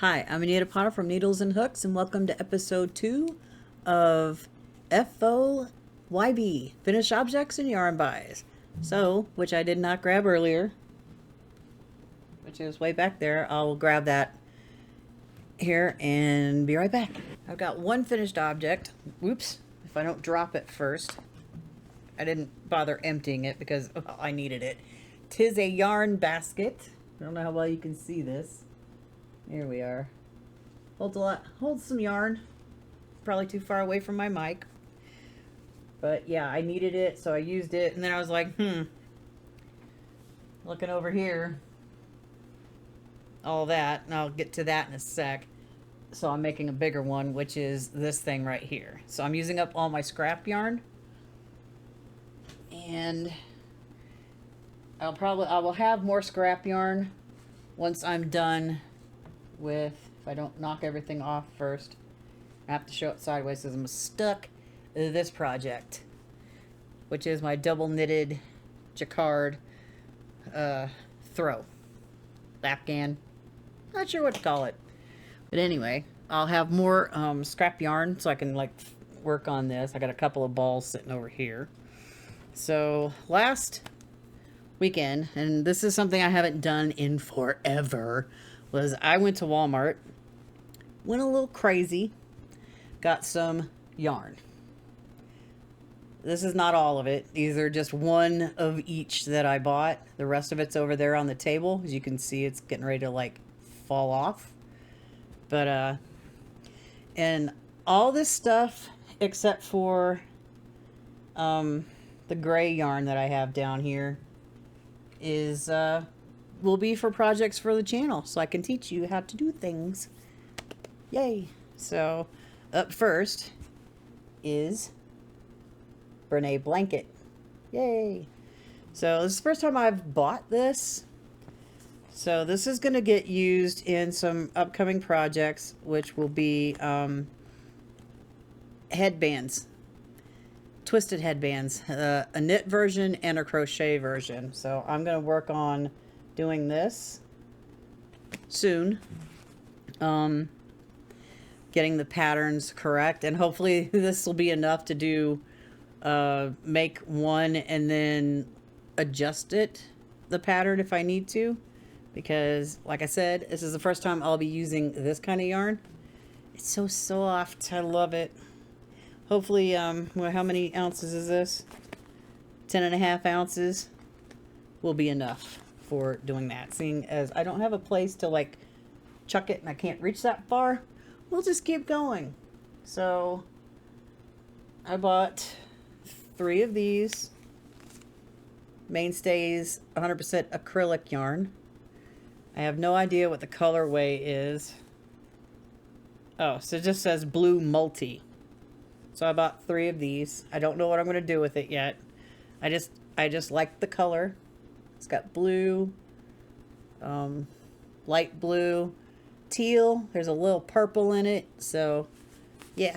Hi, I'm Anita Potter from Needles and Hooks, and welcome to episode 2 of FOYB, Finished Objects and Yarn Buys. So, which I did not grab earlier, which is way back there. I'll grab that here and be right back. I've got one finished object. Whoops, if I don't drop it first. I didn't bother emptying it because I needed it. 'Tis a yarn basket. I don't know how well you can see this. Here we are. Holds a lot, holds some yarn. Probably too far away from my mic. But yeah, I needed it, so I used it. And then I was like, looking over here. All that, and I'll get to that in a sec. So I'm making a bigger one, which is this thing right here. So I'm using up all my scrap yarn. And I will have more scrap yarn once I'm done with, if I don't knock everything off first. I have to show it sideways because I'm stuck in this project, which is my double knitted jacquard throw. Afghan. Not sure what to call it. But anyway, I'll have more scrap yarn so I can like work on this. I got a couple of balls sitting over here. So last weekend, and this is something I haven't done in forever, was I went to Walmart, went a little crazy, got some yarn. This is not all of it. These are just one of each that I bought. The rest of it's over there on the table. As you can see, it's getting ready to like fall off. But, and all this stuff except for the gray yarn that I have down here is will be for projects for the channel, so I can teach you how to do things. Yay! So up first is Brene blanket. Yay! So this is the first time I've bought this. So this is going to get used in some upcoming projects, which will be headbands. Twisted headbands, a knit version and a crochet version. So I'm going to work on doing this soon, getting the patterns correct, and hopefully this will be enough to do make one and then adjust the pattern if I need to, because like I said, this is the first time I'll be using this kind of yarn. It's so soft. I love it. Hopefully, well, how many ounces is this? 10.5 ounces will be enough for doing that. Seeing as I don't have a place to like chuck it and I can't reach that far, we'll just keep going. So I bought 3 of these Mainstays 100% acrylic yarn. I have no idea what the colorway is. Oh, so it just says blue multi. So I bought 3 of these. I don't know what I'm going to do with it yet. I just like the color. It's got blue, light blue, teal. There's a little purple in it. So yeah,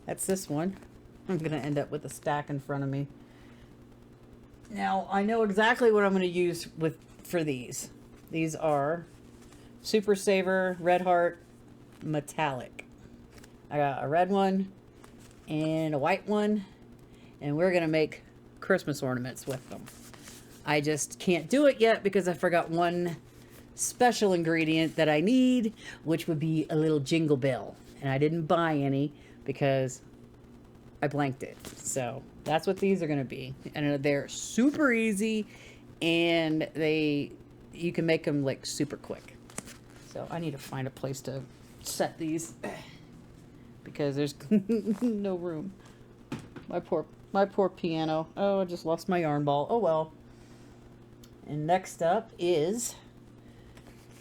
that's this one. I'm going to end up with a stack in front of me. Now I know exactly what I'm going to use for these. These are Super Saver Red Heart Metallic. I got a red one and a white one, and we're gonna make Christmas ornaments with them. I just can't do it yet because I forgot one special ingredient that I need, which would be a little jingle bell, and I didn't buy any because I blanked it. So that's what these are gonna be, and they're super easy, and you can make them like super quick. So I need to find a place to set these because there's no room. My poor piano. Oh, I just lost my yarn ball. Oh well. And next up is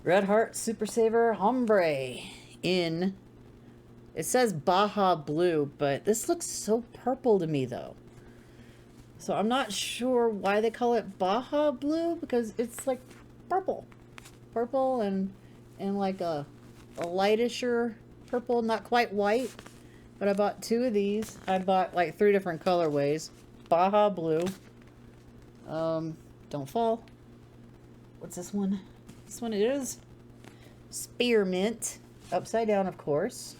Red Heart Super Saver Ombre in, it says Baja Blue, but this looks so purple to me though. So I'm not sure why they call it Baja Blue, because it's like purple. Purple and like a lightisher purple, not quite white. But I bought 2 of these. I bought like 3 different colorways. Baja Blue. Don't fall. What's this one? This one is Spearmint, upside down, of course,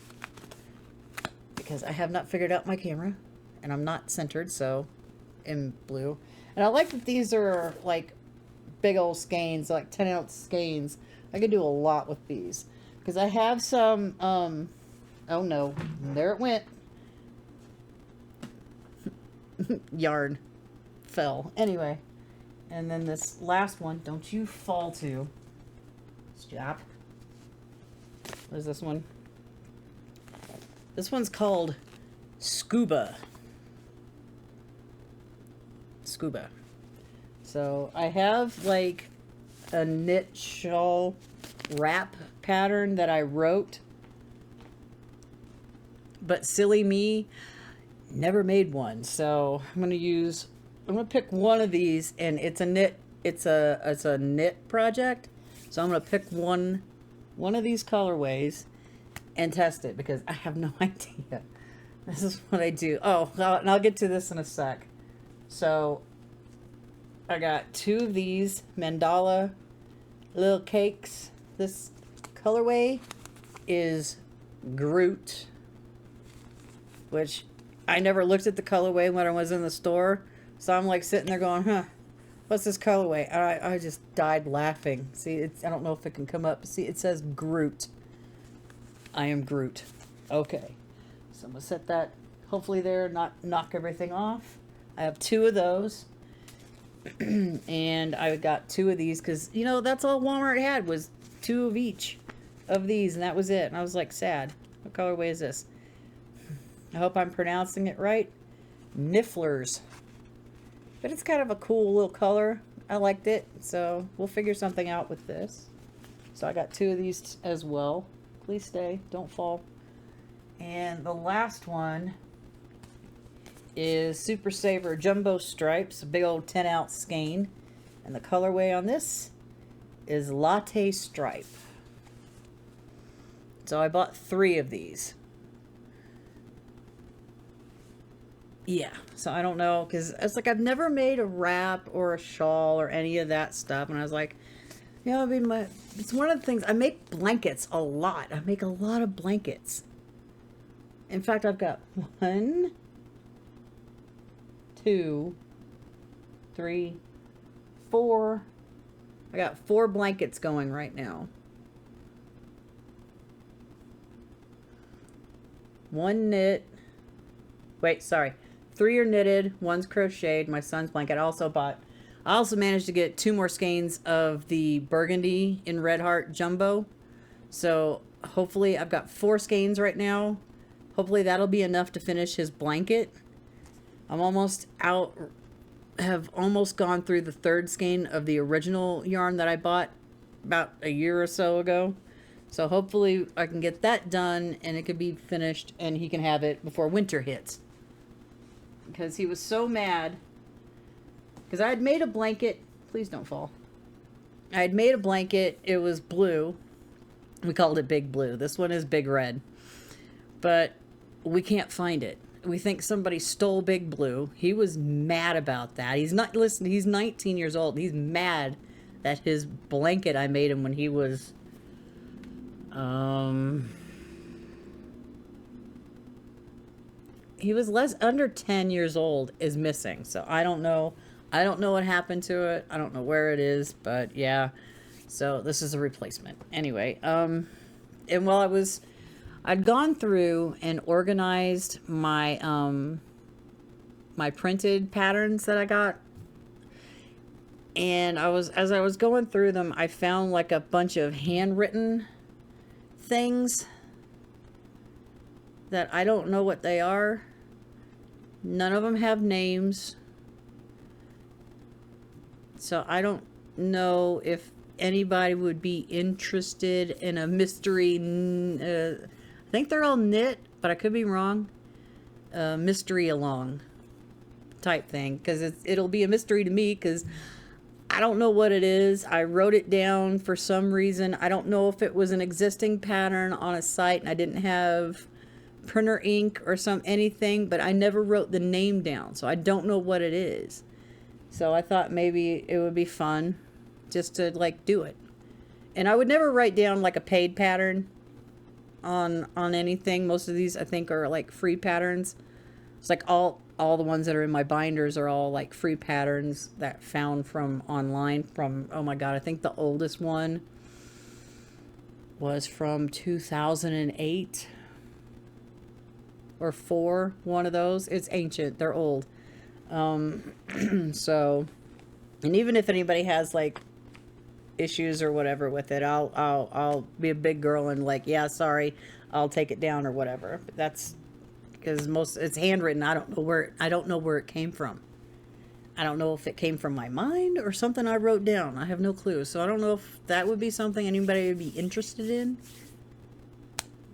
because I have not figured out my camera, and I'm not centered, so in blue. And I like that these are like big old skeins, like 10-ounce skeins. I could do a lot with these, because I have some, oh no, there it went. Yarn fell. Anyway, and then this last one, don't you fall to. Stop. What is this one? This one's called Scuba. Scuba. So I have like a knit shawl wrap pattern that I wrote, but silly me, never made one. So I'm gonna pick one of these, and it's a knit project. So I'm gonna pick one of these colorways and test it, because I have no idea. This is what I do. Oh, and I'll get to this in a sec. So I got 2 of these mandala little cakes. This colorway is Groot, which I never looked at the colorway when I was in the store. So I'm like sitting there going, huh, what's this colorway? I just died laughing. See, I don't know if it can come up. See, it says Groot. I am Groot. Okay. So I'm going to set that hopefully there, not knock everything off. I have 2 of those. And I got 2 of these because, you know, that's all Walmart had was 2 of each of these. And that was it. And I was like, sad. What colorway is this? I hope I'm pronouncing it right. Nifflers. But it's kind of a cool little color. I liked it. So we'll figure something out with this. So I got 2 of these as well. Please stay. Don't fall. And the last one is Super Saver Jumbo Stripes. A big old 10-ounce skein. And the colorway on this is Latte Stripe. So I bought 3 of these. Yeah, so I don't know, because it's like I've never made a wrap or a shawl or any of that stuff, and I was like, you know, it's one of the things. I make blankets a lot. I make a lot of blankets. In fact, I've got 1, 2, 3, 4. I got 4 blankets going right now. 1 knit. Wait, sorry. 3 are knitted, 1's crocheted. My son's blanket. I also managed to get 2 more skeins of the burgundy in Red Heart Jumbo. So hopefully I've got 4 skeins right now. Hopefully that'll be enough to finish his blanket. I'm almost out. Have almost gone through the 3rd skein of the original yarn that I bought about a year or so ago. So hopefully I can get that done and it could be finished and he can have it before winter hits. Because he was so mad. Because I had made a blanket. Please don't fall. I had made a blanket. It was blue. We called it Big Blue. This one is Big Red. But we can't find it. We think somebody stole Big Blue. He was mad about that. He's not, listen, he's 19 years old. He's mad that his blanket I made him when he was he was under 10 years old is missing. So I don't know. I don't know what happened to it. I don't know where it is, but yeah. So this is a replacement. Anyway, and while I'd gone through and organized my my printed patterns that I got. And as I was going through them, I found like a bunch of handwritten things that I don't know what they are. None of them have names. So I don't know if anybody would be interested in a mystery. I think they're all knit, but I could be wrong. Mystery along type thing. Because it'll be a mystery to me because I don't know what it is. I wrote it down for some reason. I don't know if it was an existing pattern on a site and I didn't have printer ink or anything, but I never wrote the name down. So I don't know what it is. So I thought maybe it would be fun just to like do it. And I would never write down like a paid pattern on anything. Most of these I think are like free patterns. It's like all the ones that are in my binders are all like free patterns that found from online from, oh my God, I think the oldest one was from 2008 or 4, one of those. It's ancient, they're old. So, and even if anybody has like issues or whatever with it, I'll be a big girl and like, yeah, sorry, I'll take it down or whatever. But that's because it's handwritten. I don't know where it came from. I don't know if it came from my mind or something I wrote down. I have no clue. So I don't know if that would be something anybody would be interested in.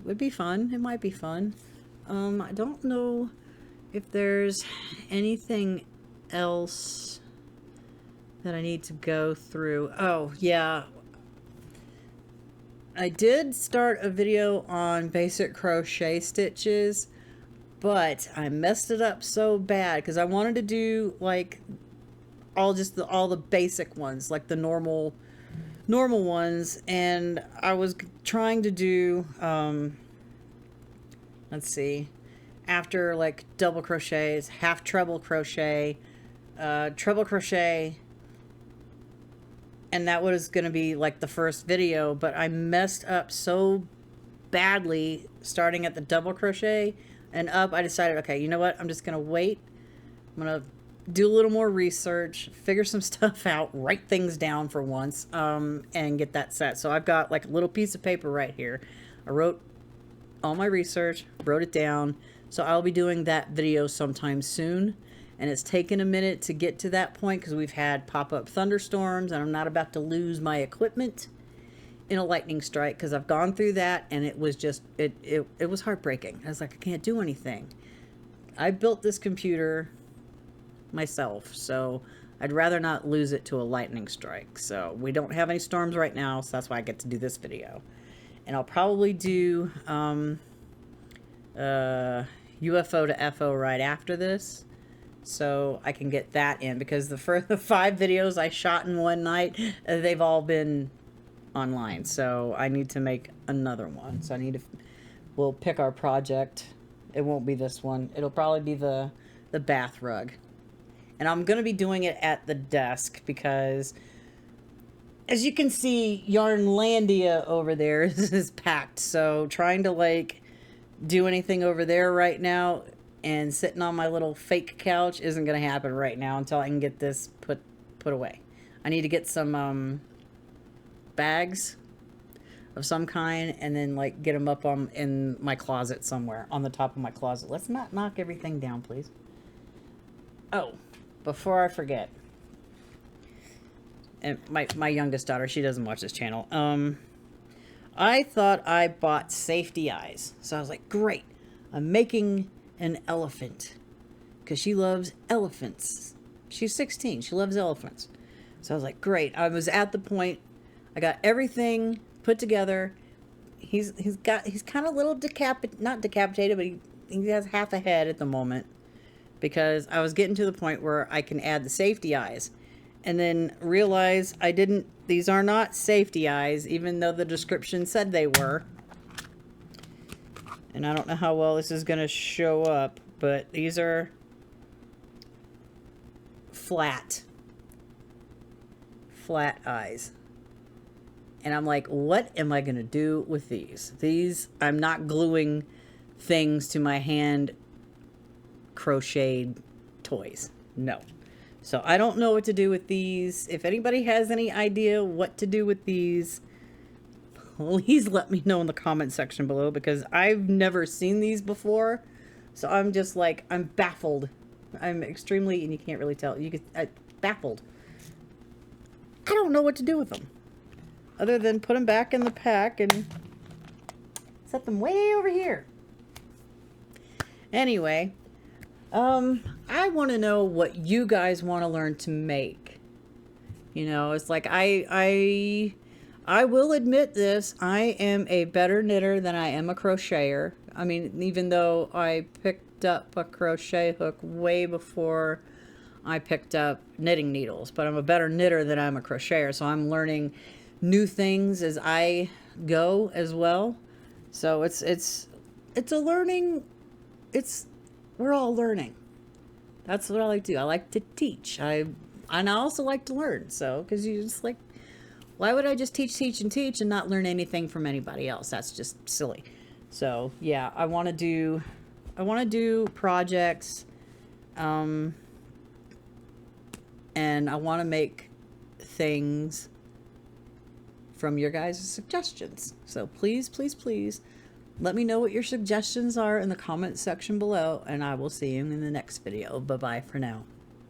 Would be fun. It might be fun. I don't know if there's anything else that I need to go through. Oh, yeah. I did start a video on basic crochet stitches, but I messed it up so bad because I wanted to do like all the basic ones, like the normal ones, and I was trying to do let's see, after like double crochets, half treble crochet, treble crochet, and that was going to be like the first video, but I messed up so badly starting at the double crochet and up. I decided, okay, you know what? I'm just going to wait. I'm going to do a little more research, figure some stuff out, write things down for once, and get that set. So I've got like a little piece of paper right here. I wrote all my research, wrote it down. So I'll be doing that video sometime soon. And it's taken a minute to get to that point because we've had pop-up thunderstorms and I'm not about to lose my equipment in a lightning strike because I've gone through that and it was just, it was heartbreaking. I was like, I can't do anything. I built this computer myself, so I'd rather not lose it to a lightning strike. So we don't have any storms right now, so that's why I get to do this video. And I'll probably do UFO to FO right after this, so I can get that in, because the first 5 videos I shot in one night, they've all been online, so I need to make another one. So I need to, we'll pick our project. It won't be this one. It'll probably be the bath rug. And I'm going to be doing it at the desk because, as you can see, Yarnlandia over there is packed. So trying to like do anything over there right now and sitting on my little fake couch isn't going to happen right now until I can get this put away. I need to get some bags of some kind and then like get them up in my closet somewhere on the top of my closet. Let's not knock everything down, please. Oh, before I forget, and my youngest daughter, she doesn't watch this channel. I thought I bought safety eyes, so I was like, great, I'm making an elephant because she loves elephants. She's 16, she loves elephants. So I was like, great. I was at the point, I got everything put together. He's kind of a little not decapitated, but he has half a head at the moment, because I was getting to the point where I can add the safety eyes, and then realize these are not safety eyes, even though the description said they were. And I don't know how well this is going to show up, but these are flat eyes. And I'm like, what am I going to do with these? I'm not gluing things to my hand crocheted toys. No. So I don't know what to do with these. If anybody has any idea what to do with these, please let me know in the comment section below, because I've never seen these before. So I'm just like, I'm baffled. I'm extremely, and you can't really tell, baffled. I don't know what to do with them, other than put them back in the pack and set them way over here. Anyway, I want to know what you guys want to learn to make. You know, it's like I will admit this, I am a better knitter than I am a crocheter. I mean, even though I picked up a crochet hook way before I picked up knitting needles, but I'm a better knitter than I'm a crocheter, so I'm learning new things as I go as well. So it's a learning, we're all learning. That's what I like to do. I like to teach. And I also like to learn. So, because you just like, why would I just teach and not learn anything from anybody else? That's just silly. So yeah, I want to do projects, and I want to make things from your guys' suggestions. So please, please, please let me know what your suggestions are in the comment section below, and I will see you in the next video. Bye-bye for now.